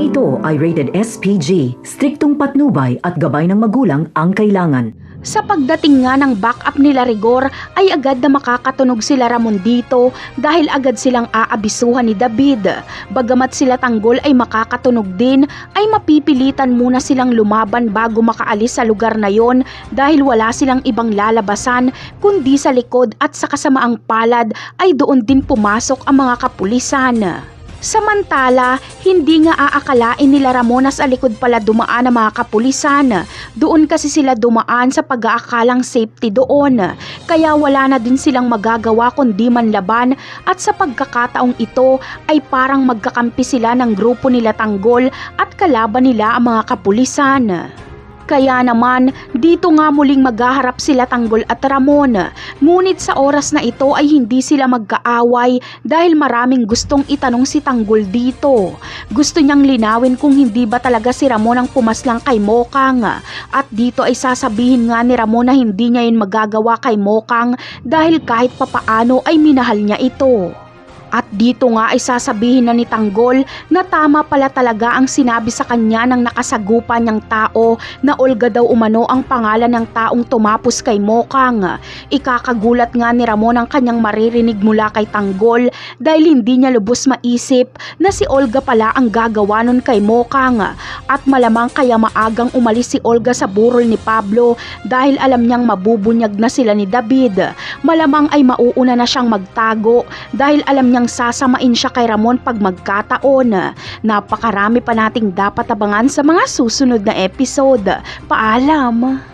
ito ay rated SPG, striktong patnubay at gabay ng magulang ang kailangan. Sa pagdating nga ng backup nila Rigor ay agad na makakatunog sila Ramon dito dahil agad silang aabisuhan ni David. Bagamat sila Tanggol ay makakatunog din ay mapipilitan muna silang lumaban bago makaalis sa lugar na yon dahil wala silang ibang lalabasan kundi sa likod at sa kasamaang palad ay doon din pumasok ang mga kapulisan. Samantala, hindi nga aakalain nila Ramon na sa likod pala dumaan ang mga kapulisan. Doon kasi sila dumaan sa pag-aakalang safety doon. Kaya wala na din silang magagawa kundi manlaban at sa pagkakataong ito ay parang magkakampi sila ng grupo nila Tanggol at kalaban nila ang mga kapulisan. Kaya naman, dito nga muling maghaharap sila Tanggol at Ramon. Ngunit sa oras na ito ay hindi sila magkaaway dahil maraming gustong itanong si Tanggol dito. Gusto niyang linawin kung hindi ba talaga si Ramon ang pumaslang kay Mokang. At dito ay sasabihin nga ni Ramon na hindi niya yun magagawa kay Mokang dahil kahit papaano ay minahal niya ito. At dito nga ay sasabihin na ni Tanggol na tama pala talaga ang sinabi sa kanya ng nakasagupan niyang tao na Olga daw umano ang pangalan ng taong tumapos kay Mokang. Ikakagulat nga ni Ramon ang kanyang maririnig mula kay Tanggol dahil hindi niya lubos maisip na si Olga pala ang gagawa nun kay Mokang. At malamang kaya maagang umalis si Olga sa burol ni Pablo dahil alam niyang mabubunyag na sila ni David. Malamang ay mauuna na siyang magtago dahil alam niyang sasamain siya kay Ramon pag magkataon. Napakarami pa nating dapat abangan sa mga susunod na episode. Paalam!